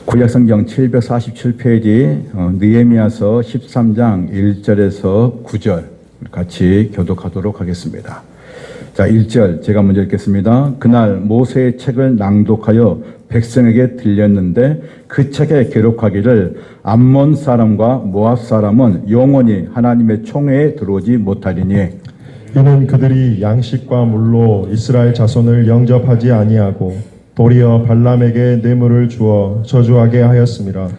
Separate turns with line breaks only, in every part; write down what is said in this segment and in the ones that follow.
구약성경 747페이지 느헤미야서 13장 1절에서 9절 같이 교독하도록 하겠습니다. 자, 1절 제가 먼저 읽겠습니다. 그날 모세의 책을 낭독하여 백성에게 들렸는데 그 책에 기록하기를 암몬 사람과 모압 사람은 영원히 하나님의 총회에 들어오지 못하리니
이는 그들이 양식과 물로 이스라엘 자손을 영접하지 아니하고 도리어 발람에게 뇌물을 주어 저주하게 하였음이라.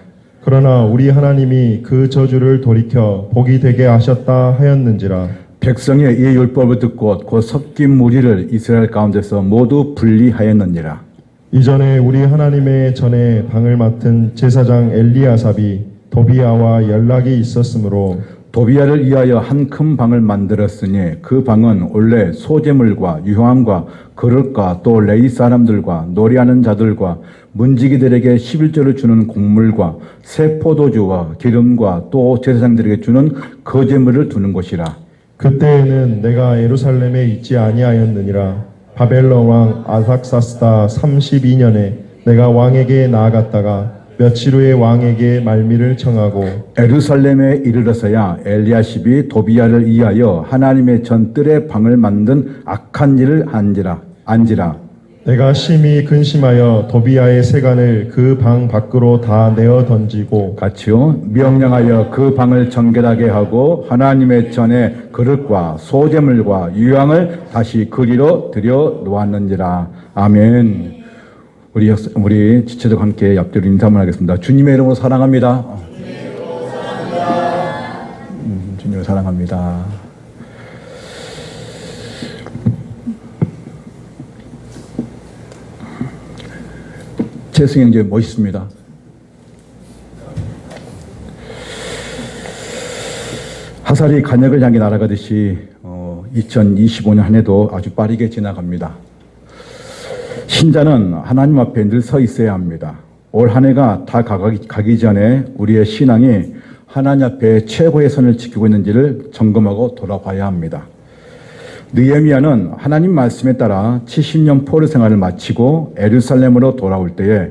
그러나 우리 하나님이 그 저주를 돌이켜 복이 되게 하셨다 하였는지라.
백성이 이 율법을 듣고 곧 섞인 무리를 이스라엘 가운데서 모두 분리하였느니라.
이전에 우리 하나님의 전에 방을 맡은 제사장 엘리야삽이 도비야와 연락이 있었으므로
도비야를 위하여 한 큰 방을 만들었으니 그 방은 원래 소재물과 유황과 그릇과 또 레위 사람들과 노래하는 자들과 문지기들에게 11조를 주는 곡물과 새 포도주와 기름과 또 제사장들에게 주는 거제물을 두는 곳이라.
그때에는 내가 예루살렘에 있지 아니하였느니라. 바벨론 왕 아삭사스다 32년에 내가 왕에게 나아갔다가 며칠 후에 왕에게 말미를 청하고
예루살렘에 이르러서야 엘리야십이 도비야를 위하여 하나님의 전뜰의 방을 만든 악한 일을 안지라.
내가 심히 근심하여 도비야의 세간을 그 방 밖으로 다 내어 던지고
같이요. 명령하여 그 방을 정결하게 하고 하나님의 전에 그릇과 소재물과 유황을 다시 그리로 들여 놓았는지라. 아멘. 우리 지체들과 함께 옆뒤로 인사만 하겠습니다. 주님의 이름으로 사랑합니다. 주님을 사랑합니다. 재승 형제 멋있습니다. 화살이 간역을 향해 날아가듯이 2025년 한 해도 아주 빠르게 지나갑니다. 신자는 하나님 앞에 늘 서 있어야 합니다. 올 한 해가 다 가기 전에 우리의 신앙이 하나님 앞에 최고의 선을 지키고 있는지를 점검하고 돌아봐야 합니다. 느헤미야는 하나님 말씀에 따라 70년 포로 생활을 마치고 예루살렘으로 돌아올 때에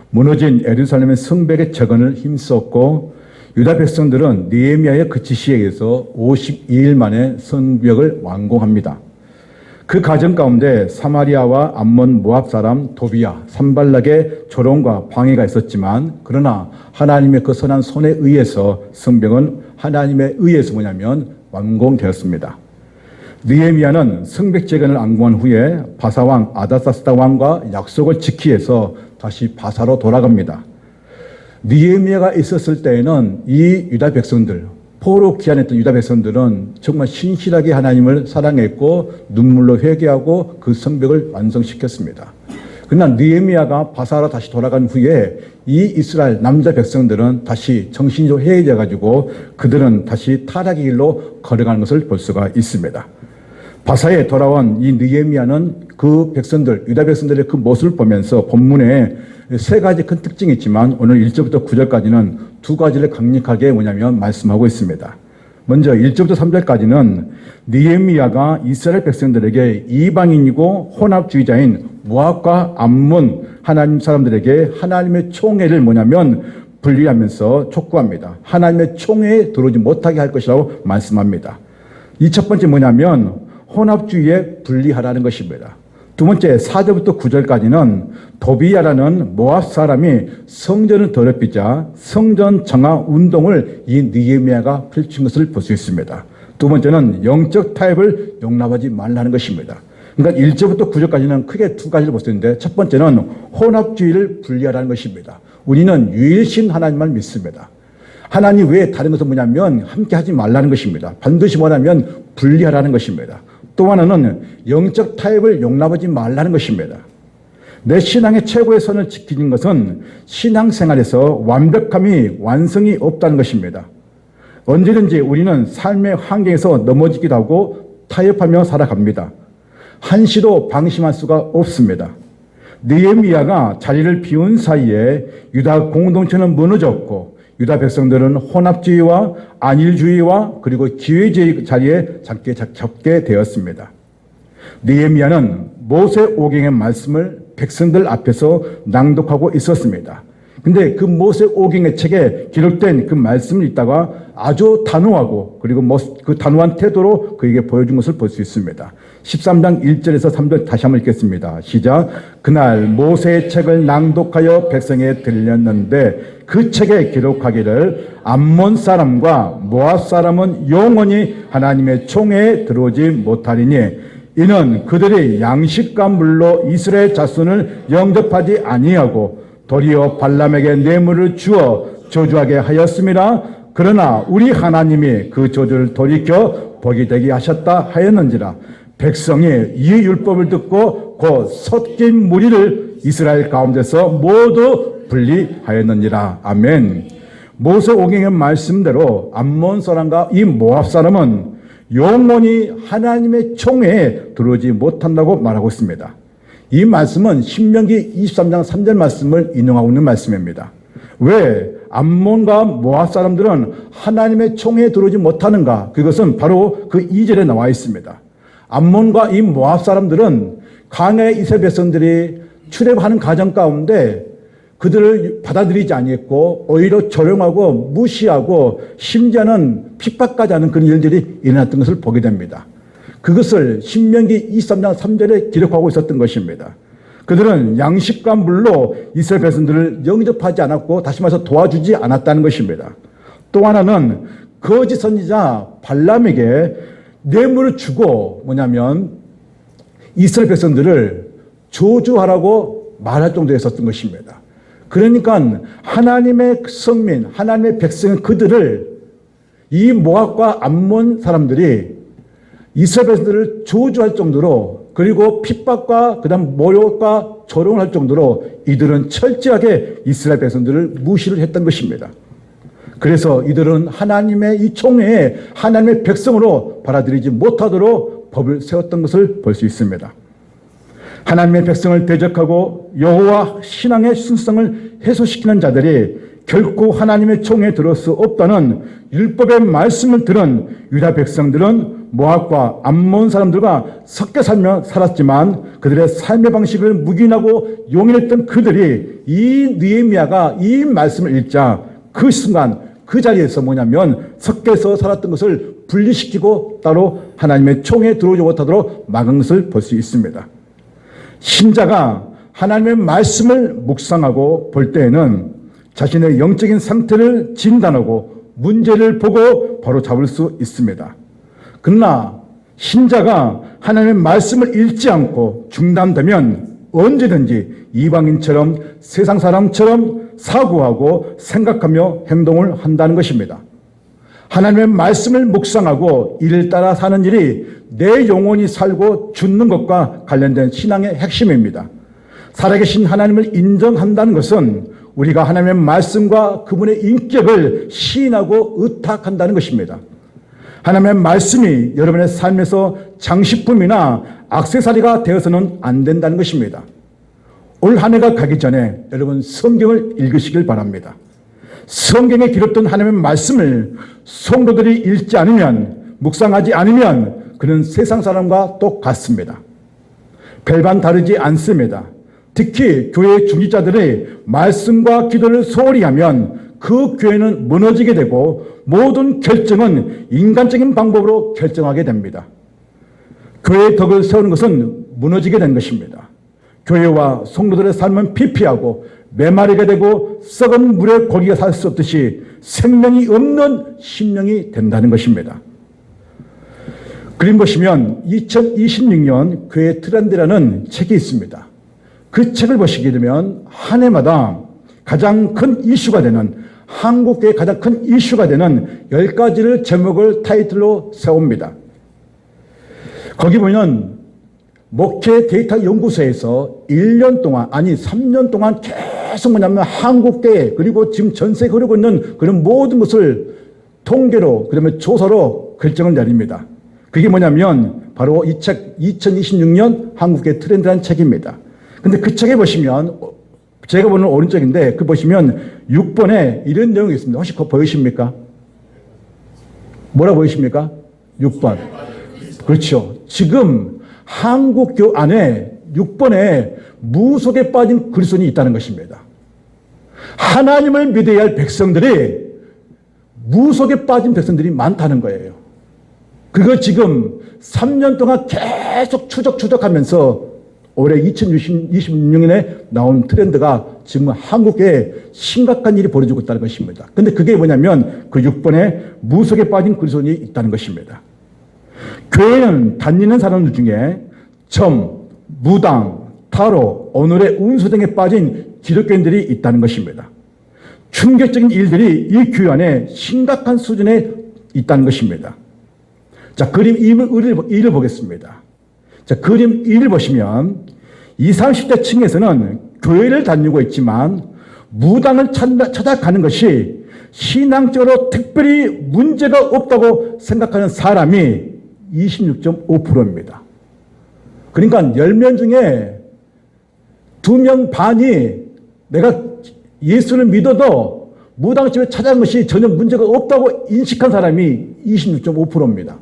무너진 예루살렘의 성벽의 재건을 힘썼고 유다 백성들은 느헤미야의 그 지시에 의해서 52일 만에 성벽을 완공합니다. 그 과정 가운데 사마리아와 암몬 모압 사람 도비야, 산발락의 조롱과 방해가 있었지만 그러나 하나님의 그 선한 손에 의해서 성벽은 하나님에 의해서 완공되었습니다. 느헤미야는 성벽 재건을 완공한 후에 바사왕 아다사스다 왕과 약속을 지키기 위해서 다시 바사로 돌아갑니다. 느헤미야가 있었을 때에는 이 유다 백성들, 포로 귀환했던 유다 백성들은 정말 신실하게 하나님을 사랑했고 눈물로 회개하고 그 성벽을 완성시켰습니다. 그러나 느헤미야가 바사로 다시 돌아간 후에 이 이스라엘 남자 백성들은 다시 정신적으로 해이되어 가지고 그들은 다시 타락의 길로 걸어가는 것을 볼 수가 있습니다. 바사에 돌아온 이 느헤미야는 그 백성들, 유다 백성들의 그 모습을 보면서 본문에 세 가지 큰 특징이 있지만 오늘 1절부터 9절까지는 두 가지를 강력하게 말씀하고 있습니다. 먼저 1절부터 3절까지는 느헤미야가 이스라엘 백성들에게 이방인이고 혼합주의자인 모압과 암몬 하나님 사람들에게 하나님의 총회를 분리하면서 촉구합니다. 하나님의 총회에 들어오지 못하게 할 것이라고 말씀합니다. 이 첫 번째 혼합주의에 분리하라는 것입니다. 두 번째 4절부터 9절까지는 도비야라는 모압 사람이 성전을 더럽히자 성전 정화 운동을 이 느헤미야가 펼친 것을 볼 수 있습니다. 두 번째는 영적 타협을 용납하지 말라는 것입니다. 그러니까 1절부터 9절까지는 크게 두 가지를 볼 수 있는데 첫 번째는 혼합주의를 분리하라는 것입니다. 우리는 유일신 하나님만 믿습니다. 하나님 외에 다른 것은 함께 하지 말라는 것입니다. 반드시 분리하라는 것입니다. 또 하나는 영적 타협을 용납하지 말라는 것입니다. 내 신앙의 최고의 선을 지키는 것은 신앙생활에서 완성이 없다는 것입니다. 언제든지 우리는 삶의 환경에서 넘어지기도 하고 타협하며 살아갑니다. 한시도 방심할 수가 없습니다. 느헤미야가 자리를 비운 사이에 유다 공동체는 무너졌고 유다 백성들은 혼합주의와 안일주의와 그리고 기회주의 자리에 잡게 되었습니다. 느헤미야는 모세 오경의 말씀을 백성들 앞에서 낭독하고 있었습니다. 근데 그 모세오경의 책에 기록된 그 말씀을 읽다가 아주 단호하고 그리고 그 단호한 태도로 그에게 보여준 것을 볼 수 있습니다. 13장 1절에서 3절 다시 한번 읽겠습니다. 시작. 그날 모세의 책을 낭독하여 백성에 들렸는데 그 책에 기록하기를 암몬 사람과 모압 사람은 영원히 하나님의 총회에 들어오지 못하리니 이는 그들이 양식과 물로 이스라엘 자손을 영접하지 아니하고 도리어 발람에게 뇌물을 주어 저주하게 하였음이라. 그러나 우리 하나님이 그 저주를 돌이켜 복이 되게 하셨다 하였는지라. 백성이 이 율법을 듣고 곧 섞인 무리를 이스라엘 가운데서 모두 분리하였느니라. 아멘. 모세오경의 말씀대로 암몬 사람과 이 모압 사람은 영원히 하나님의 총회에 들어오지 못한다고 말하고 있습니다. 이 말씀은 신명기 23장 3절 말씀을 인용하고 있는 말씀입니다. 왜 암몬과 모압 사람들은 하나님의 총회에 들어오지 못하는가? 그것은 바로 그 2절에 나와 있습니다. 암몬과 이 모압 사람들은 광야의 이스라엘 백성들이 출애굽하는 과정 가운데 그들을 받아들이지 아니했고 오히려 조롱하고 무시하고 심지어는 핍박까지 하는 그런 일들이 일어났던 것을 보게 됩니다. 그것을 신명기 23장 3절에 기록하고 있었던 것입니다. 그들은 양식과 물로 이스라엘 백성들을 영접하지 않았고 다시 말해서 도와주지 않았다는 것입니다. 또 하나는 거짓 선지자 발람에게 뇌물을 주고 뭐냐면 이스라엘 백성들을 저주하라고 말할 정도였었던 것입니다. 그러니까 하나님의 성민, 하나님의 백성은 그들을 이 모압과 암몬 사람들이 이스라엘 백성들을 저주할 정도로 그리고 핍박과 그다음 모욕과 조롱을 할 정도로 이들은 철저하게 이스라엘 백성들을 무시를 했던 것입니다. 그래서 이들은 하나님의 이 총회에 하나님의 백성으로 받아들이지 못하도록 법을 세웠던 것을 볼 수 있습니다. 하나님의 백성을 대적하고 여호와 신앙의 순성을 해소시키는 자들이 결코 하나님의 총회에 들어올 수 없다는 율법의 말씀을 들은 유다 백성들은 모압과 암몬 사람들과 섞여 살았지만 그들의 삶의 방식을 묵인하고 용인했던 그들이 이 느헤미야가 이 말씀을 읽자 그 순간 그 자리에서 뭐냐면 섞여서 살았던 것을 분리시키고 따로 하나님의 총회에 들어오지 못하도록 막은 것을 볼 수 있습니다. 신자가 하나님의 말씀을 묵상하고 볼 때에는 자신의 영적인 상태를 진단하고 문제를 보고 바로 잡을 수 있습니다. 그러나 신자가 하나님의 말씀을 읽지 않고 중단되면 언제든지 이방인처럼 세상 사람처럼 사고하고 생각하며 행동을 한다는 것입니다. 하나님의 말씀을 묵상하고 이를 따라 사는 일이 내 영혼이 살고 죽는 것과 관련된 신앙의 핵심입니다. 살아계신 하나님을 인정한다는 것은 우리가 하나님의 말씀과 그분의 인격을 시인하고 의탁한다는 것입니다. 하나님의 말씀이 여러분의 삶에서 장식품이나 액세서리가 되어서는 안 된다는 것입니다. 올 한 해가 가기 전에 여러분 성경을 읽으시길 바랍니다. 성경에 기록된 하나님의 말씀을 성도들이 읽지 않으면, 묵상하지 않으면 그는 세상 사람과 똑같습니다. 별반 다르지 않습니다. 특히 교회 중직자들의 말씀과 기도를 소홀히 하면 그 교회는 무너지게 되고 모든 결정은 인간적인 방법으로 결정하게 됩니다. 교회의 덕을 세우는 것은 무너지게 된 것입니다. 교회와 성도들의 삶은 피폐하고 메마르게 되고 썩은 물에 고기가 살 수 없듯이 생명이 없는 심령이 된다는 것입니다. 그림 보시면 2026년 교회 트렌드라는 책이 있습니다. 그 책을 보시게 되면 한 해마다 가장 큰 이슈가 되는 한국교회의 가장 큰 이슈가 되는 10가지를 제목을 타이틀로 세웁니다. 거기 보면 목회 데이터 연구소에서 1년 동안 아니 3년 동안 계속 뭐냐면 한국교회 그리고 지금 전 세계에 흐르고 있는 그런 모든 것을 통계로 그다음에 조사로 결정을 내립니다. 그게 뭐냐면 바로 이 책 2026년 한국교회 트렌드라는 책입니다. 근데 그 책에 보시면 제가 보는 오른쪽인데 그 보시면 6번에 이런 내용이 있습니다. 혹시 그거 보이십니까? 뭐라 보이십니까? 6번. 그렇죠. 지금 한국교 안에 6번에 무속에 빠진 그리스도인이 있다는 것입니다. 하나님을 믿어야 할 백성들이 무속에 빠진 백성들이 많다는 거예요. 그거 지금 3년 동안 계속 추적하면서 올해 2026년에 나온 트렌드가 지금 한국에 심각한 일이 벌어지고 있다는 것입니다. 근데 그게 뭐냐면 그 6번에 무속에 빠진 그리스도인이 있다는 것입니다. 교회는 다니는 사람들 중에 점, 무당, 타로, 오늘의 운수 등에 빠진 기독교인들이 있다는 것입니다. 충격적인 일들이 이 교회 안에 심각한 수준에 있다는 것입니다. 자, 그림 1을 보겠습니다. 자, 그림 1을 보시면 20, 30대 층에서는 교회를 다니고 있지만 무당을 찾아가는 것이 신앙적으로 특별히 문제가 없다고 생각하는 사람이 26.5%입니다. 그러니까 10명 중에 2명 반이 내가 예수를 믿어도 무당집에 찾아간 것이 전혀 문제가 없다고 인식한 사람이 26.5%입니다.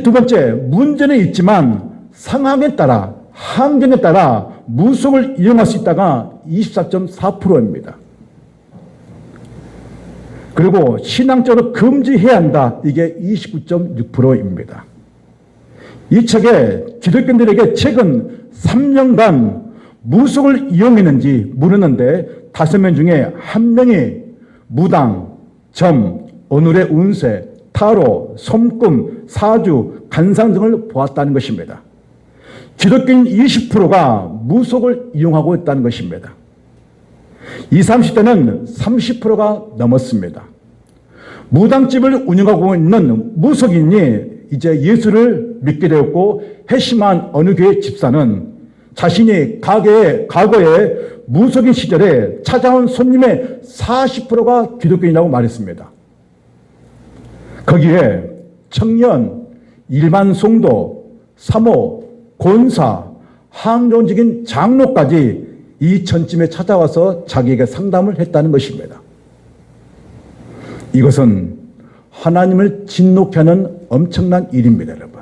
두 번째, 문제는 있지만 상황에 따라, 환경에 따라 무속을 이용할 수 있다가 24.4%입니다. 그리고 신앙적으로 금지해야 한다. 이게 29.6%입니다. 이 책에 기독교인들에게 최근 3년간 무속을 이용했는지 물었는데 5명 중에 1명이 무당, 점, 오늘의 운세, 타로, 솜꿈, 사주, 간상 등을 보았다는 것입니다. 기독교인 20%가 무속을 이용하고 있다는 것입니다. 20, 30대는 30%가 넘었습니다. 무당집을 운영하고 있는 무속인이 이제 예수를 믿게 되었고 회심한 어느 교회 집사는 자신이 과거에 무속인 시절에 찾아온 손님의 40%가 기독교인이라고 말했습니다. 거기에 청년, 일반 성도, 사모, 권사, 항존적인 장로까지 이 전쯤에 찾아와서 자기에게 상담을 했다는 것입니다. 이것은 하나님을 진노케 하는 엄청난 일입니다, 여러분.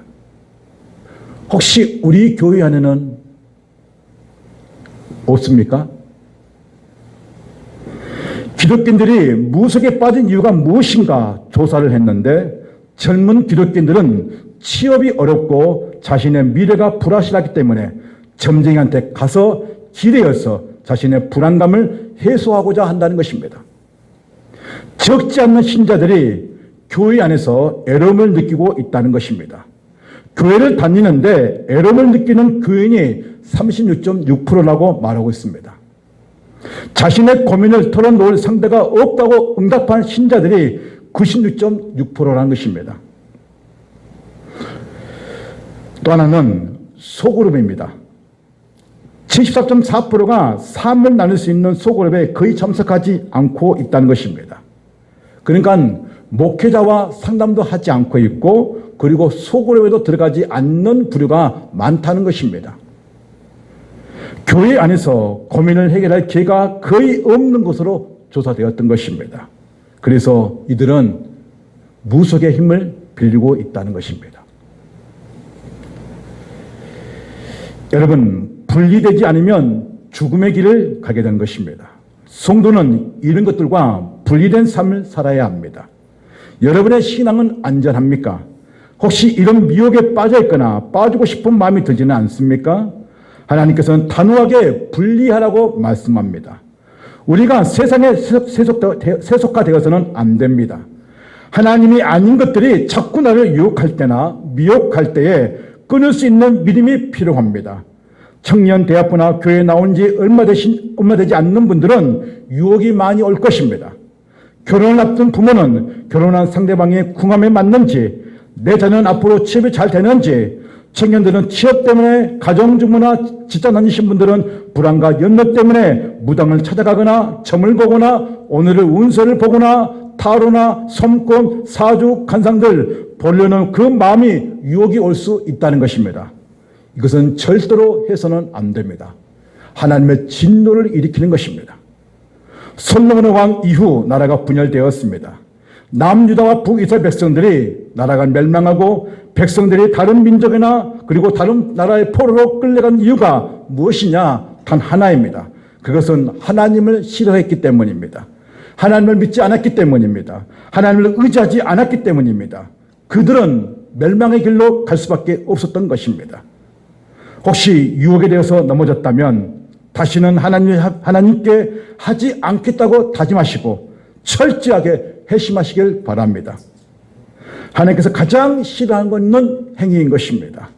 혹시 우리 교회 안에는 없습니까? 기독교인들이 무속에 빠진 이유가 무엇인가 조사를 했는데 젊은 기독교인들은 취업이 어렵고 자신의 미래가 불확실하기 때문에 점쟁이한테 가서 기대어서 자신의 불안감을 해소하고자 한다는 것입니다. 적지 않는 신자들이 교회 안에서 애로움을 느끼고 있다는 것입니다. 교회를 다니는데 애로움을 느끼는 교인이 36.6%라고 말하고 있습니다. 자신의 고민을 털어놓을 상대가 없다고 응답한 신자들이 96.6%라는 것입니다. 또 하나는 소그룹입니다. 74.4%가 삶을 나눌 수 있는 소그룹에 거의 참석하지 않고 있다는 것입니다. 그러니까 목회자와 상담도 하지 않고 있고 그리고 소그룹에도 들어가지 않는 부류가 많다는 것입니다. 교회 안에서 고민을 해결할 기회가 거의 없는 것으로 조사되었던 것입니다. 그래서 이들은 무속의 힘을 빌리고 있다는 것입니다. 여러분, 분리되지 않으면 죽음의 길을 가게 되는 것입니다. 성도는 이런 것들과 분리된 삶을 살아야 합니다. 여러분의 신앙은 안전합니까? 혹시 이런 미혹에 빠져 있거나 빠지고 싶은 마음이 들지는 않습니까? 하나님께서는 단호하게 분리하라고 말씀합니다. 우리가 세상에 세속화되어서는 안 됩니다. 하나님이 아닌 것들이 자꾸 나를 유혹할 때나 미혹할 때에 끊을 수 있는 믿음이 필요합니다. 청년 대학부나 교회에 나온 지 얼마 되지 않는 분들은 유혹이 많이 올 것입니다. 결혼을 앞둔 부모는 결혼한 상대방의 궁함에 맞는지, 내 자녀는 앞으로 취업이 잘 되는지, 청년들은 취업 때문에 가정주부나 직장 다니신 분들은 불안과 연로 때문에 무당을 찾아가거나 점을 보거나 오늘의 운세를 보거나 타로나 솜꿈, 사주, 간상들 보려는 그 마음이 유혹이 올 수 있다는 것입니다. 이것은 절대로 해서는 안 됩니다. 하나님의 진노를 일으키는 것입니다. 솔로몬 왕 이후 나라가 분열되었습니다. 남유다와 북이스라엘 백성들이 나라가 멸망하고 백성들이 다른 민족이나 그리고 다른 나라의 포로로 끌려간 이유가 무엇이냐? 단 하나입니다. 그것은 하나님을 싫어했기 때문입니다. 하나님을 믿지 않았기 때문입니다. 하나님을 의지하지 않았기 때문입니다. 그들은 멸망의 길로 갈 수밖에 없었던 것입니다. 혹시 유혹에 대해서 넘어졌다면 다시는 하나님께 하지 않겠다고 다짐하시고 철저하게 회심하시길 바랍니다. 하나님께서 가장 싫어하는 것은 행위인 것입니다.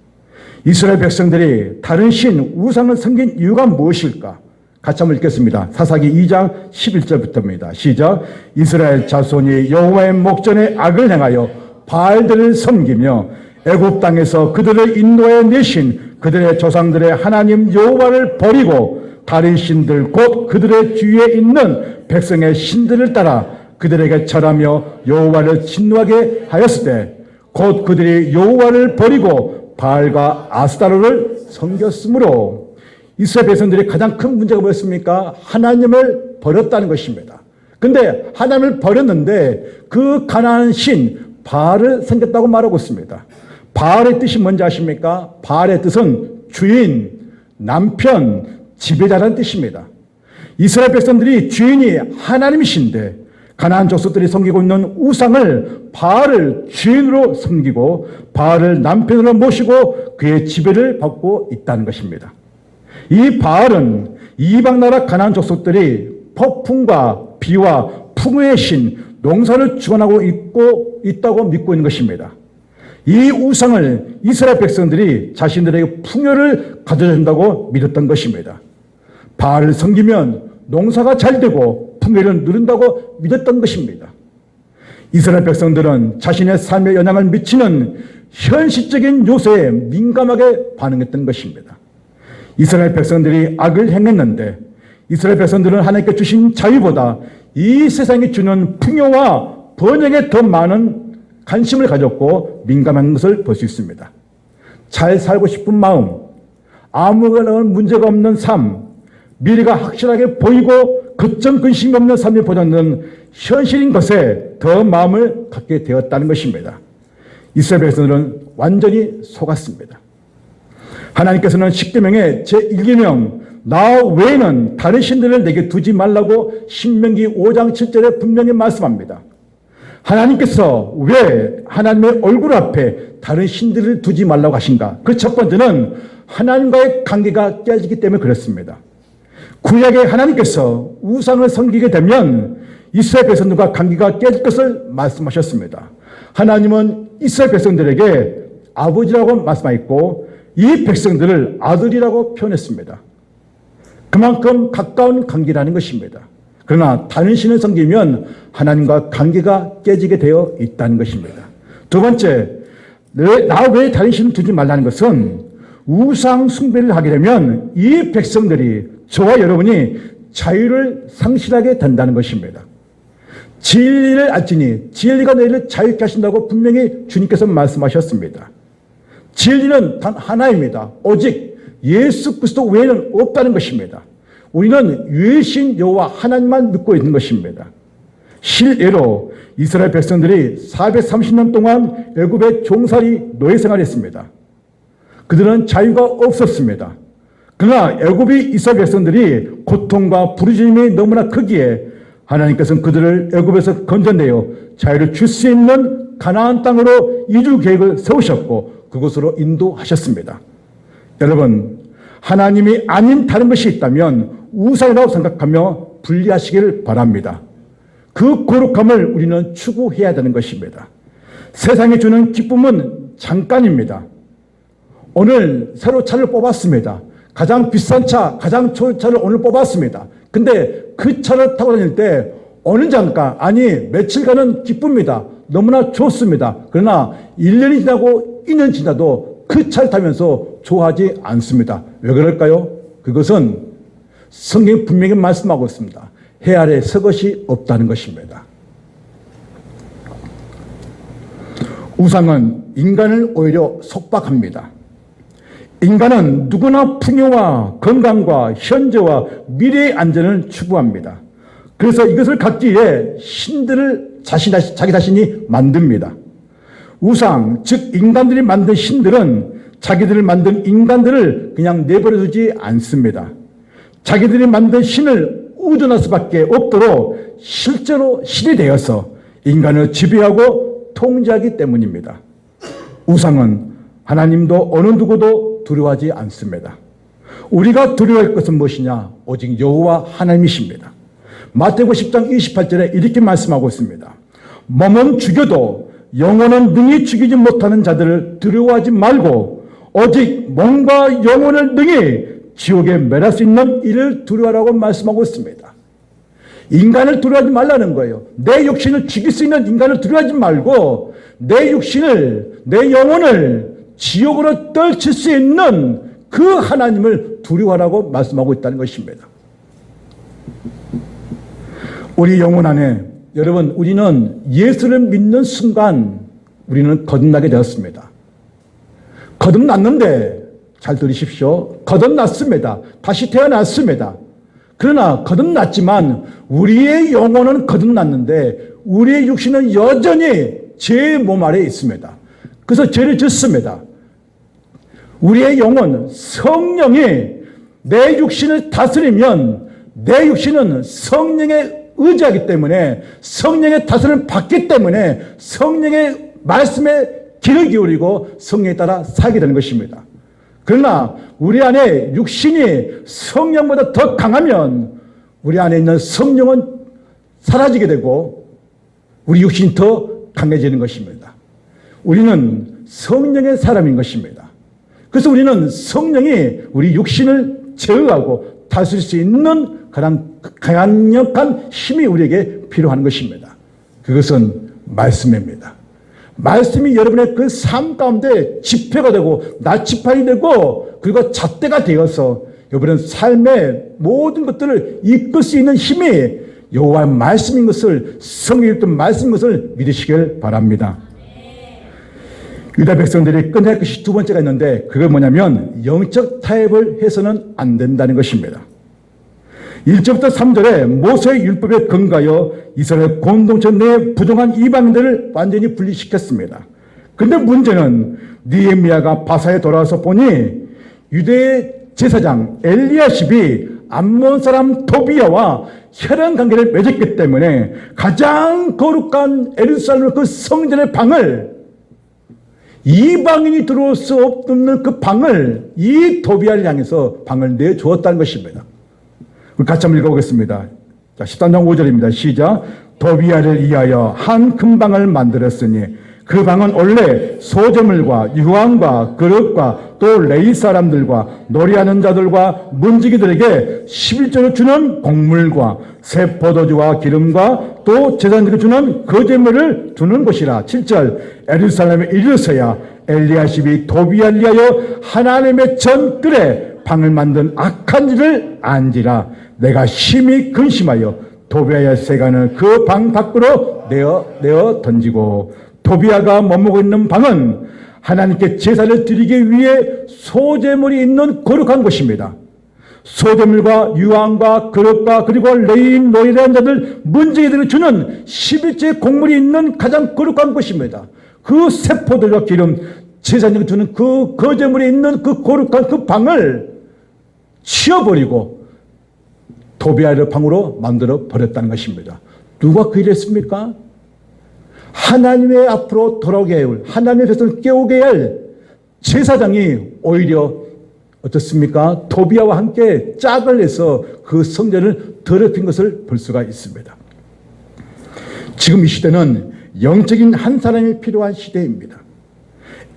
이스라엘 백성들이 다른 신, 우상을 섬긴 이유가 무엇일까? 같이 한번 읽겠습니다. 사사기 2장 11절부터입니다. 시작. 이스라엘 자손이 여호와의 목전에 악을 행하여 바알들을 섬기며 애굽 땅에서 그들을 인도하여 내신 그들의 조상들의 하나님 여호와를 버리고 다른 신들 곧 그들의 주위에 있는 백성의 신들을 따라 그들에게 절하며 여호와를 진노하게 하였을 때 곧 그들이 여호와를 버리고 바알과 아스타로를 섬겼으므로 이스라엘 백성들의 가장 큰 문제가 뭐였습니까? 하나님을 버렸다는 것입니다. 근데 하나님을 버렸는데 그 가나안 신 바알을 섬겼다고 말하고 있습니다. 바알의 뜻이 뭔지 아십니까? 바알의 뜻은 주인, 남편, 지배자라는 뜻입니다. 이스라엘 백성들이 주인이 하나님이신데 가나안 족속들이 섬기고 있는 우상을 바알을 주인으로 섬기고 바알을 남편으로 모시고 그의 지배를 받고 있다는 것입니다. 이 바알은 이방 나라 가나안 족속들이 폭풍과 비와 풍요의 신 농사를 주관하고 있다고 믿고 있는 것입니다. 이 우상을 이스라엘 백성들이 자신들에게 풍요를 가져준다고 믿었던 것입니다. 바알을 섬기면 농사가 잘 되고 풍요를 누린다고 믿었던 것입니다. 이스라엘 백성들은 자신의 삶에 영향을 미치는 현실적인 요소에 민감하게 반응했던 것입니다. 이스라엘 백성들이 악을 행했는데 이스라엘 백성들은 하나님께 주신 자유보다 이 세상이 주는 풍요와 번영에 더 많은 관심을 가졌고 민감한 것을 볼 수 있습니다. 잘 살고 싶은 마음, 아무런 문제가 없는 삶, 미래가 확실하게 보이고 걱정 근심이 없는 삶이 보다는 현실인 것에 더 마음을 갖게 되었다는 것입니다. 이스라엘 백성들은 완전히 속았습니다. 하나님께서는 십계명의 제1계명 나 외에는 다른 신들을 내게 두지 말라고 신명기 5장 7절에 분명히 말씀합니다. 하나님께서 왜 하나님의 얼굴 앞에 다른 신들을 두지 말라고 하신가? 그 첫 번째는 하나님과의 관계가 깨지기 때문에 그렇습니다. 구약의 하나님께서 우상을 섬기게 되면 이스라엘 백성들과 관계가 깨질 것을 말씀하셨습니다. 하나님은 이스라엘 백성들에게 아버지라고 말씀하였고 이 백성들을 아들이라고 표현했습니다. 그만큼 가까운 관계라는 것입니다. 그러나 다른 신을 섬기면 하나님과 관계가 깨지게 되어 있다는 것입니다. 두 번째, 나 외에 다른 신을 두지 말라는 것은 우상 숭배를 하게 되면 이 백성들이 저와 여러분이 자유를 상실하게 된다는 것입니다. 진리를 알지니 진리가 너희를 자유케 하신다고 분명히 주님께서 말씀하셨습니다. 진리는 단 하나입니다. 오직 예수 그리스도 외에는 없다는 것입니다. 우리는 유일신 여호와 하나님만 믿고 있는 것입니다. 실례로 이스라엘 백성들이 430년 동안 애굽의 종살이 노예 생활했습니다. 그들은 자유가 없었습니다. 그러나 애굽의 이스라엘 백성들이 고통과 부르짖음이 너무나 크기에 하나님께서는 그들을 애굽에서 건져내어 자유를 줄 수 있는 가나안 땅으로 이주 계획을 세우셨고 그곳으로 인도하셨습니다. 여러분, 하나님이 아닌 다른 것이 있다면 우상이라고 생각하며 분리하시길 바랍니다. 그 거룩함을 우리는 추구해야 되는 것입니다. 세상이 주는 기쁨은 잠깐입니다. 오늘 새로 차를 뽑았습니다. 가장 비싼 차, 가장 좋은 차를 오늘 뽑았습니다. 근데 그 차를 타고 다닐 때 어느 잠깐, 아니 며칠간은 기쁩니다. 너무나 좋습니다. 그러나 1년이 지나고 2년 지나도 그 차를 타면서 좋아하지 않습니다. 왜 그럴까요? 그것은 성경이 분명히 말씀하고 있습니다. 해 아래 새 것이 없다는 것입니다. 우상은 인간을 오히려 속박합니다. 인간은 누구나 풍요와 건강과 현재와 미래의 안전을 추구합니다. 그래서 이것을 갖기 위해 신들을 자기 자신이 만듭니다. 우상, 즉 인간들이 만든 신들은 자기들을 만든 인간들을 그냥 내버려두지 않습니다. 자기들이 만든 신을 의존할 수밖에 없도록 실제로 신이 되어서 인간을 지배하고 통제하기 때문입니다. 우상은 하나님도 어느 누구도 두려워하지 않습니다. 우리가 두려워할 것은 무엇이냐? 오직 여호와 하나님이십니다. 마태복음 10장 28절에 이렇게 말씀하고 있습니다. 몸은 죽여도 영혼은 능히 죽이지 못하는 자들을 두려워하지 말고 오직 몸과 영혼을 능히 지옥에 멸할 수 있는 이를 두려워하라고 말씀하고 있습니다. 인간을 두려워하지 말라는 거예요. 내 육신을 죽일 수 있는 인간을 두려워하지 말고 내 육신을, 내 영혼을 지옥으로 떨칠 수 있는 그 하나님을 두려워하라고 말씀하고 있다는 것입니다. 우리 영혼 안에 여러분, 우리는 예수를 믿는 순간 우리는 거듭나게 되었습니다. 거듭났는데 잘 들으십시오. 거듭났습니다. 다시 태어났습니다. 그러나 거듭났지만 우리의 영혼은 거듭났는데 우리의 육신은 여전히 제 몸 아래에 있습니다. 그래서 죄를 짓습니다. 우리의 영혼, 성령이 내 육신을 다스리면 내 육신은 성령에 의지하기 때문에 성령의 다스림을 받기 때문에 성령의 말씀에 귀를 기울이고 성령에 따라 살게 되는 것입니다. 그러나 우리 안에 육신이 성령보다 더 강하면 우리 안에 있는 성령은 사라지게 되고 우리 육신이 더 강해지는 것입니다. 우리는 성령의 사람인 것입니다. 그래서 우리는 성령이 우리 육신을 제어하고 다스릴 수 있는 가장 강력한 힘이 우리에게 필요한 것입니다. 그것은 말씀입니다. 말씀이 여러분의 그 삶 가운데 지표가 되고 나치판이 되고 그리고 잣대가 되어서 여러분의 삶의 모든 것들을 이끌 수 있는 힘이 여호와의 말씀인 것을, 성경에 있던 말씀인 것을 믿으시길 바랍니다. 유다 백성들이 끝낼 것이 두 번째가 있는데 그게 뭐냐면 영적 타협을 해서는 안 된다는 것입니다. 1절부터 3절에 모세의 율법에 근거하여 이스라엘 공동체 내 부정한 이방인들을 완전히 분리시켰습니다. 그런데 문제는 느헤미야가 바사에 돌아와서 보니 유대의 제사장 엘리야십이 암몬 사람 도비야와 혈연 관계를 맺었기 때문에 가장 거룩한 예루살렘 그 성전의 방을 이방인이 들어올 수 없는 그 방을 이 도비야를 향해서 방을 내주었다는 것입니다. 우리 같이 한번 읽어보겠습니다. 자, 13장 5절입니다. 시작. 도비야를 위하여 한 큰 방을 만들었으니 그 방은 원래 소재물과 유황과 그릇과 또 레위 사람들과 노래하는 자들과 문지기들에게 11조를 주는 곡물과 새 포도주와 기름과 또 제사장들이 주는 거제물을 두는 곳이라. 7절. 예루살렘에 이르러서야 엘리야십이 도비야를 위하여 하나님의 전뜰에 방을 만든 악한 일을 안지라. 내가 심히 근심하여 도비야의 세간을 그 방 밖으로 내어 던지고, 도비야가 머무고 있는 방은 하나님께 제사를 드리기 위해 소재물이 있는 거룩한 곳입니다. 소재물과 유황과 그릇과 그리고 레인 노예라는 자들 문지기들이 주는 11조의 곡물이 있는 가장 거룩한 곳입니다. 그 세포들과 기름 제사장이 주는 그 거제물이 있는 그 거룩한 그 방을 치워버리고 도비야를 방으로 만들어 버렸다는 것입니다. 누가 그 일을 했습니까? 하나님의 앞으로 돌아오게 할, 하나님의 백성을 깨우게 할 제사장이 오히려 어떻습니까? 도비야와 함께 짝을 내서 그 성전을 더럽힌 것을 볼 수가 있습니다. 지금 이 시대는 영적인 한 사람이 필요한 시대입니다.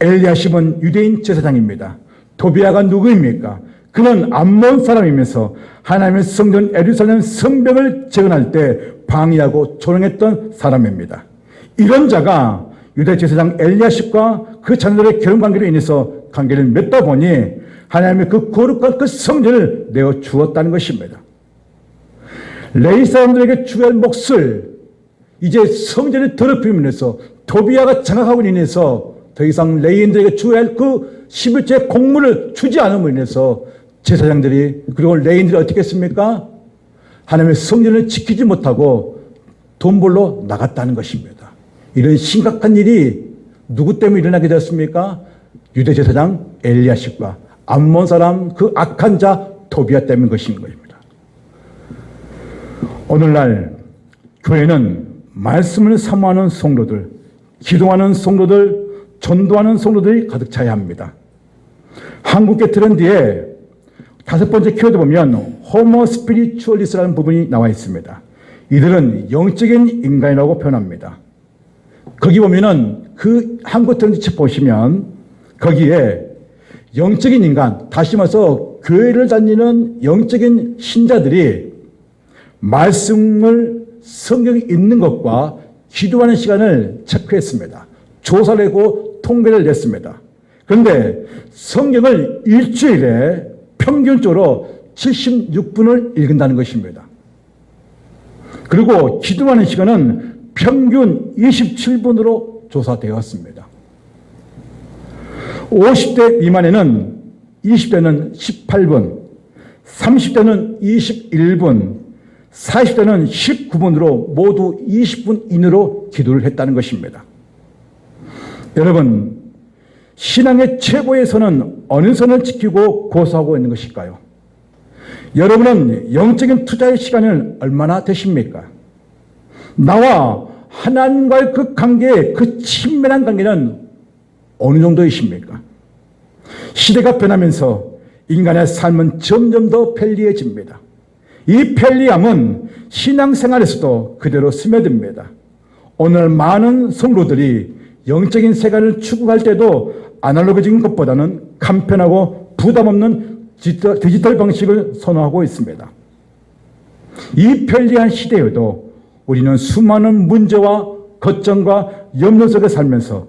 엘리야십은 유대인 제사장입니다. 도비야가 누구입니까? 그는 암몬 사람이면서 하나님의 성전 예루살렘 성벽을 재건할 때 방해하고 조롱했던 사람입니다. 이런 자가 유대 제사장 엘리야십과 그 자녀들의 결혼 관계로 인해서 관계를 맺다 보니 하나님의 그 거룩한 그 성전을 내어 주었다는 것입니다. 레위 사람들에게 주어야 할 몫을 이제 성전을 더럽힘으로 인해서 도비야가 장악하고 인해서 더 이상 레위인들에게 주어야 할 그 11조의 곡물을 주지 않음으로 인해서 제사장들이 그리고 레위인들이 어떻게 했습니까? 하나님의 성전을 지키지 못하고 돈 벌러 나갔다는 것입니다. 이런 심각한 일이 누구 때문에 일어나게 되었습니까? 유대 제사장 엘리야십과 암몬 사람 그 악한 자 도비야 때문인 것인 것입니다. 오늘날 교회는 말씀을 사모하는 성도들, 기도하는 성도들, 전도하는 성도들이 가득 차야 합니다. 한국계 트렌드에 5번째 키워드 보면 호모 스피리추얼리스라는 부분이 나와 있습니다. 이들은 영적인 인간이라고 표현합니다. 거기 보면은 그 한국 트렌드 책 보시면 거기에 영적인 인간, 다시 말해서 교회를 다니는 영적인 신자들이 말씀을 성경에 있는 것과 기도하는 시간을 체크했습니다. 조사를 하고 통계를 냈습니다. 그런데 성경을 일주일에 평균적으로 76분을 읽는다는 것입니다. 그리고 기도하는 시간은 평균 27분으로 조사되었습니다. 50대 미만에는 20대는 18분, 30대는 21분, 40대는 19분으로 모두 20분 이내로 기도를 했다는 것입니다. 여러분, 신앙의 최고의 선은 어느 선을 지키고 고수하고 있는 것일까요? 여러분은 영적인 투자의 시간을 얼마나 되십니까? 나와 하나님과의 그 관계, 그 친밀한 관계는 어느 정도이십니까? 시대가 변하면서 인간의 삶은 점점 더 편리해집니다. 이 편리함은 신앙생활에서도 그대로 스며듭니다. 오늘 많은 성도들이 영적인 세계를 추구할 때도 아날로그적인 것보다는 간편하고 부담 없는 디지털 방식을 선호하고 있습니다. 이 편리한 시대에도 우리는 수많은 문제와 걱정과 염려 속에 살면서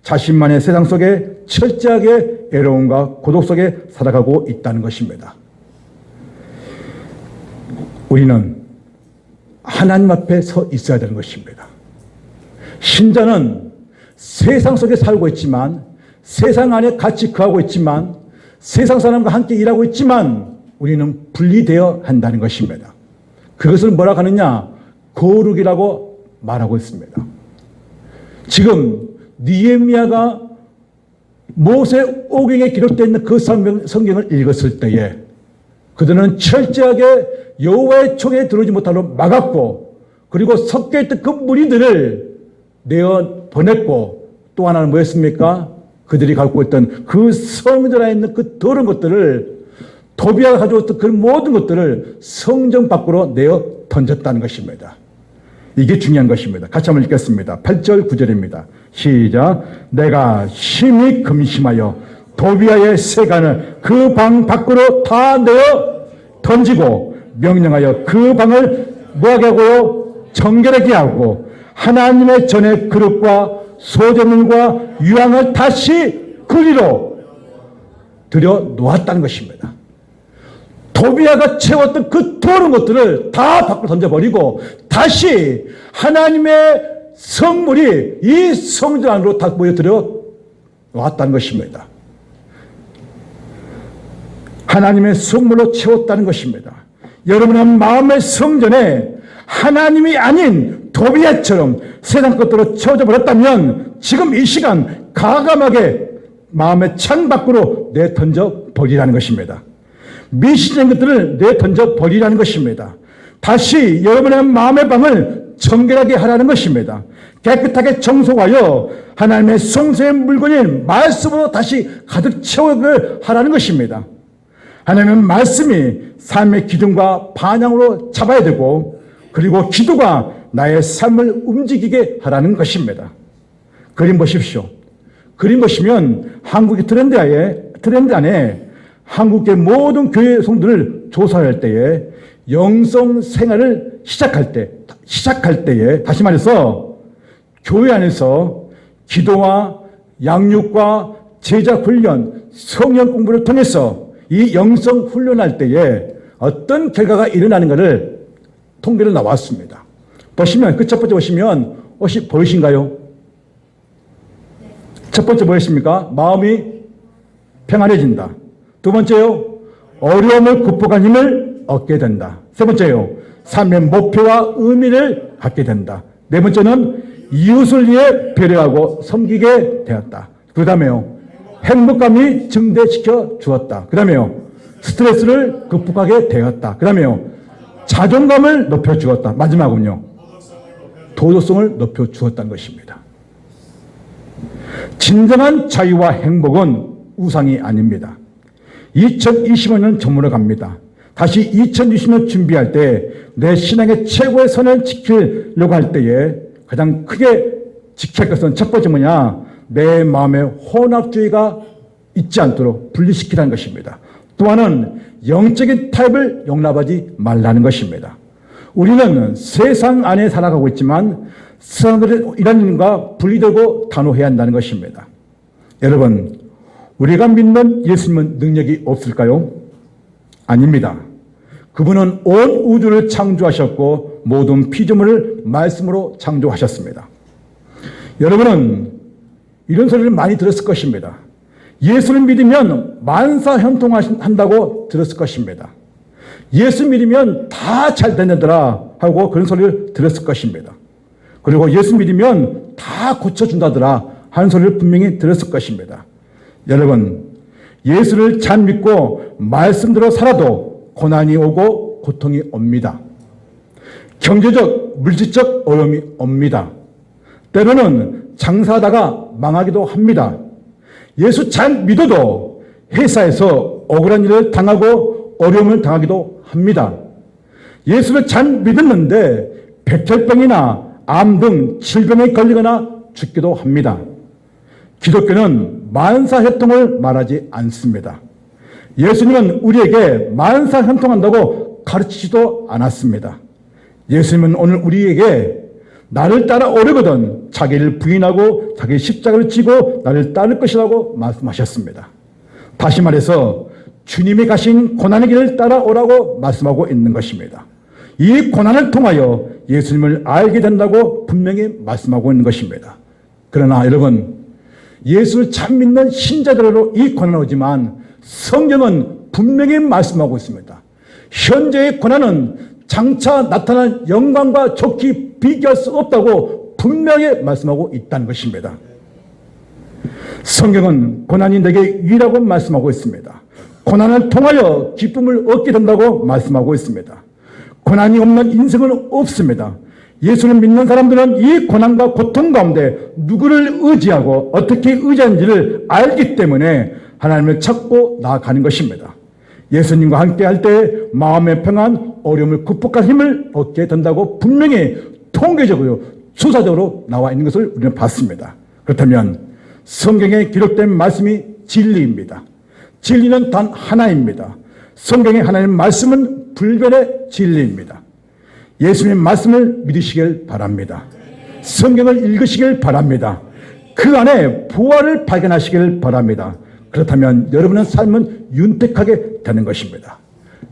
자신만의 세상 속에 철저하게 외로움과 고독 속에 살아가고 있다는 것입니다. 우리는 하나님 앞에 서 있어야 되는 것입니다. 신자는 세상 속에 살고 있지만, 세상 안에 같이 거하고 있지만, 세상 사람과 함께 일하고 있지만 우리는 분리되어야 한다는 것입니다. 그것을 뭐라고 하느냐? 거룩이라고 말하고 있습니다. 지금 느헤미야가 모세 오경에 기록되어 있는 그 성경을 읽었을 때에 그들은 철저하게 여호와의 총에 들어오지 못하도록 막았고, 그리고 섞여 있던 그 무리들을 내어 보냈고, 또 하나는 뭐였습니까? 그들이 갖고 있던 그 성전 안에 있는 그 더러운 것들을, 도비아가 가져왔던 그 모든 것들을 성전 밖으로 내어 던졌다는 것입니다. 이게 중요한 것입니다. 같이 한번 읽겠습니다. 8절 9절입니다. 시작. 내가 심히 금심하여 도비아의 세간을 그 방 밖으로 다 내어 던지고 명령하여 그 방을 뭐하게 하고요? 정결하게 하고 하나님의 전의 그릇과 소재물과 유황을 다시 그리로 들여 놓았다는 것입니다. 도비아가 채웠던 그 더러운 것들을 다 밖으로 던져버리고 다시 하나님의 성물이 이 성전 안으로 다 모여들여 놓았다는 것입니다. 하나님의 성물로 채웠다는 것입니다. 여러분의 마음의 성전에 하나님이 아닌 도비아처럼 세상 것들로 채워져 버렸다면 지금 이 시간 가감하게 마음의 창 밖으로 내던져 버리라는 것입니다. 미신적인 것들을 내던져 버리라는 것입니다. 다시 여러분의 마음의 방을 정결하게 하라는 것입니다. 깨끗하게 청소하여 하나님의 성소의 물건인 말씀으로 다시 가득 채우게 하라는 것입니다. 하나님은 말씀이 삶의 기둥과 반향으로 잡아야 되고, 그리고 기도가 나의 삶을 움직이게 하라는 것입니다. 그림 보십시오. 그림 보시면 한국의 트렌드 안에 한국의 모든 교회 성도들을 조사할 때에 영성 생활을 시작할 때에 다시 말해서 교회 안에서 기도와 양육과 제자 훈련, 성령 공부를 통해서 이 영성 훈련할 때에 어떤 결과가 일어나는가를 통계로 나왔습니다. 보시면 그 첫 번째 보시면 혹시 보이신가요? 첫 번째 뭐였습니까? 마음이 평안해진다. 두 번째요, 어려움을 극복한 힘을 얻게 된다. 세 번째요, 삶의 목표와 의미를 갖게 된다. 네 번째는 이웃을 위해 배려하고 섬기게 되었다. 그 다음에요, 행복감이 증대시켜 주었다. 그 다음에요, 스트레스를 극복하게 되었다. 그 다음에요, 자존감을 높여주었다. 마지막은요. 도덕성을 높여주었다는 것입니다. 진정한 자유와 행복은 우상이 아닙니다. 2025년 저물어 갑니다. 다시 2020년 준비할 때 내 신앙의 최고의 선을 지키려고 할 때에 가장 크게 지킬 것은 첫 번째 뭐냐? 내 마음에 혼합주의가 있지 않도록 분리시키라는 것입니다. 또 하나는 영적인 타협을 용납하지 말라는 것입니다. 우리는 세상 안에 살아가고 있지만 사람들의 이런 일과 분리되고 단호해야 한다는 것입니다. 여러분, 우리가 믿는 예수님은 능력이 없을까요? 아닙니다. 그분은 온 우주를 창조하셨고 모든 피조물을 말씀으로 창조하셨습니다. 여러분은 이런 소리를 많이 들었을 것입니다. 예수를 믿으면 만사형통한다고 들었을 것입니다. 예수 믿으면 다 잘 되는더라 하고 그런 소리를 들었을 것입니다. 그리고 예수 믿으면 다 고쳐준다더라 하는 소리를 분명히 들었을 것입니다. 여러분, 예수를 잘 믿고 말씀대로 살아도 고난이 오고 고통이 옵니다. 경제적, 물질적 어려움이 옵니다. 때로는 장사하다가 망하기도 합니다. 예수 잘 믿어도 회사에서 억울한 일을 당하고 어려움을 당하기도 합니다. 예수를 잘 믿었는데 백혈병이나 암 등 질병에 걸리거나 죽기도 합니다. 기독교는 만사형통을 말하지 않습니다. 예수님은 우리에게 만사형통한다고 가르치지도 않았습니다. 예수님은 오늘 우리에게 나를 따라 오르거든 자기를 부인하고 자기 십자가를 지고 나를 따를 것이라고 말씀하셨습니다. 다시 말해서 주님이 가신 고난의 길을 따라오라고 말씀하고 있는 것입니다. 이 고난을 통하여 예수님을 알게 된다고 분명히 말씀하고 있는 것입니다. 그러나 여러분, 예수를 참 믿는 신자들로 이 고난이 오지만 성경은 분명히 말씀하고 있습니다. 현재의 고난은 장차 나타난 영광과 좋게 비교할 수 없다고 분명히 말씀하고 있다는 것입니다. 성경은 고난이 내게 유리라고 말씀하고 있습니다. 고난을 통하여 기쁨을 얻게 된다고 말씀하고 있습니다. 고난이 없는 인생은 없습니다. 예수를 믿는 사람들은 이 고난과 고통 가운데 누구를 의지하고 어떻게 의지하는지를 알기 때문에 하나님을 찾고 나아가는 것입니다. 예수님과 함께 할 때 마음의 평안, 어려움을 극복할 힘을 얻게 된다고 분명히 통계적으로 수사적으로 나와 있는 것을 우리는 봤습니다. 그렇다면 성경에 기록된 말씀이 진리입니다. 진리는 단 하나입니다. 성경의 하나님 말씀은 불변의 진리입니다. 예수님의 말씀을 믿으시길 바랍니다. 성경을 읽으시길 바랍니다. 그 안에 부활을 발견하시길 바랍니다. 그렇다면 여러분의 삶은 윤택하게 되는 것입니다.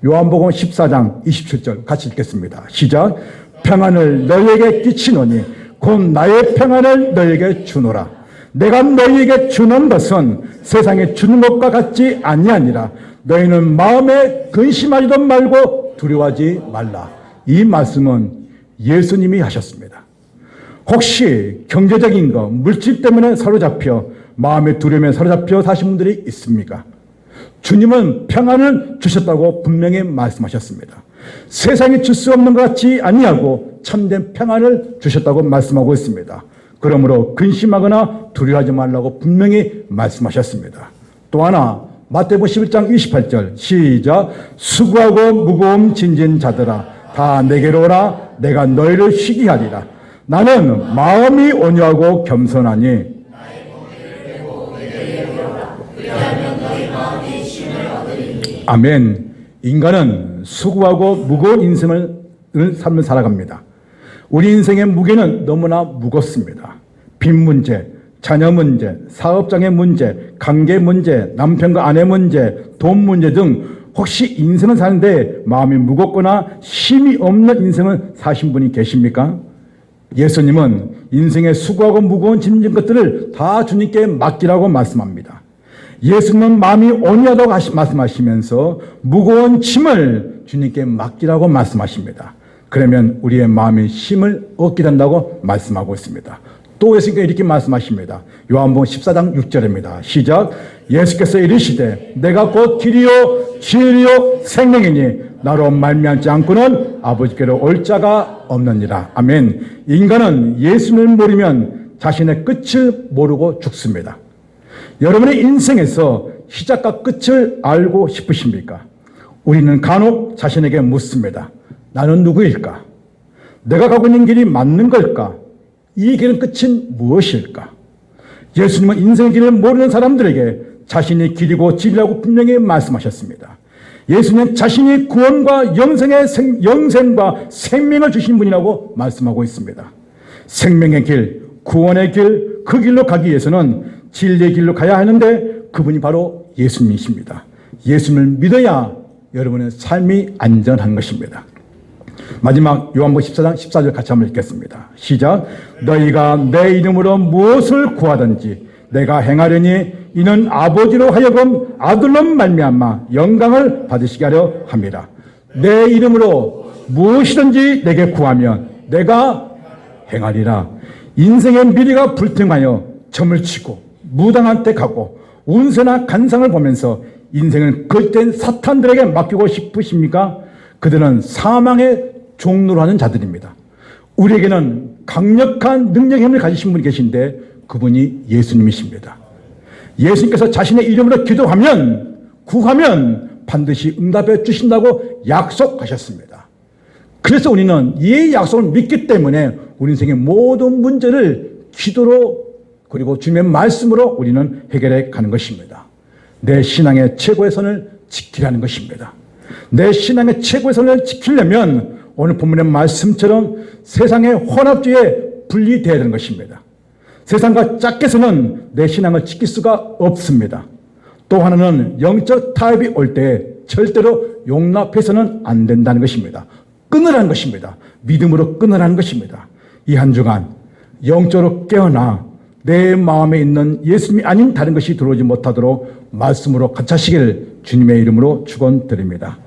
요한복음 14장 27절 같이 읽겠습니다. 시작. 평안을 너희에게 끼치노니 곧 나의 평안을 너희에게 주노라. 내가 너희에게 주는 것은 세상에 주는 것과 같지 아니하니라. 너희는 마음에 근심하지도 말고 두려워하지 말라. 이 말씀은 예수님이 하셨습니다. 혹시 경제적인 것, 물질 때문에 사로잡혀 마음의 두려움에 사로잡혀 사신 분들이 있습니까? 주님은 평안을 주셨다고 분명히 말씀하셨습니다. 세상에 줄 수 없는 것 같이 아니하고 참된 평안을 주셨다고 말씀하고 있습니다. 그러므로 근심하거나 두려워하지 말라고 분명히 말씀하셨습니다. 또 하나 마태복음 11장 28절 시작. 수고하고 무거움 진진 자들아 다 내게로 오라. 내가 너희를 쉬게 하리라. 나는 마음이 온유하고 겸손하니 아멘. 인간은 수고하고 무거운 인생을 삶을 살아갑니다. 우리 인생의 무게는 너무나 무겁습니다. 빚 문제, 자녀 문제, 사업장의 문제, 관계 문제, 남편과 아내 문제, 돈 문제 등 혹시 인생을 사는데 마음이 무겁거나 힘이 없는 인생을 사신 분이 계십니까? 예수님은 인생의 수고하고 무거운 짐진 것들을 다 주님께 맡기라고 말씀합니다. 예수님은 마음이 온유하다고 말씀하시면서 무거운 짐을 주님께 맡기라고 말씀하십니다. 그러면 우리의 마음이 힘을 얻게 된다고 말씀하고 있습니다. 또 예수님께서 이렇게 말씀하십니다. 요한복음 14장 6절입니다. 시작. 예수께서 이르시되 내가 곧 길이요 진리요 생명이니 나로 말미암지 않고는 아버지께로 올 자가 없느니라. 아멘. 인간은 예수를 모르면 자신의 끝을 모르고 죽습니다. 여러분의 인생에서 시작과 끝을 알고 싶으십니까? 우리는 간혹 자신에게 묻습니다. 나는 누구일까? 내가 가고 있는 길이 맞는 걸까? 이 길은 끝은 무엇일까? 예수님은 인생의 길을 모르는 사람들에게 자신이 길이고 진리라고 분명히 말씀하셨습니다. 예수님은 자신이 구원과 영생과 생명을 주신 분이라고 말씀하고 있습니다. 생명의 길, 구원의 길, 그 길로 가기 위해서는 진리의 길로 가야 하는데 그분이 바로 예수님이십니다. 예수님을 믿어야 여러분의 삶이 안전한 것입니다. 마지막 요한복음 14장 14절 같이 한번 읽겠습니다. 시작. 너희가 내 이름으로 무엇을 구하든지 내가 행하려니 이는 아버지로 하여금 아들로 말미암아 영광을 받으시게 하려 합니다. 내 이름으로 무엇이든지 내게 구하면 내가 행하리라. 인생의 미래가 불투명하여 점을 치고 무당한 테 가고 운세나 간상을 보면서 인생을 거짓된 사탄들에게 맡기고 싶으십니까? 그들은 사망의 종로로 하는 자들입니다. 우리에게는 강력한 능력의 힘을 가지신 분이 계신데 그분이 예수님이십니다. 예수님께서 자신의 이름으로 기도하면 구하면 반드시 응답해 주신다고 약속하셨습니다. 그래서 우리는 이 약속을 믿기 때문에 우리 인생의 모든 문제를 기도로 그리고 주님의 말씀으로 우리는 해결해 가는 것입니다. 내 신앙의 최고의 선을 지키라는 것입니다. 내 신앙의 최고의 선을 지키려면 오늘 본문의 말씀처럼 세상의 혼합주의에 분리되어야 하는 것입니다. 세상과 짝해서는 내 신앙을 지킬 수가 없습니다. 또 하나는 영적 타협이 올 때 절대로 용납해서는 안 된다는 것입니다. 끊으라는 것입니다. 믿음으로 끊으라는 것입니다. 이 한 주간 영적으로 깨어나 내 마음에 있는 예수님이 아닌 다른 것이 들어오지 못하도록 말씀으로 같이 하시길 주님의 이름으로 축원드립니다.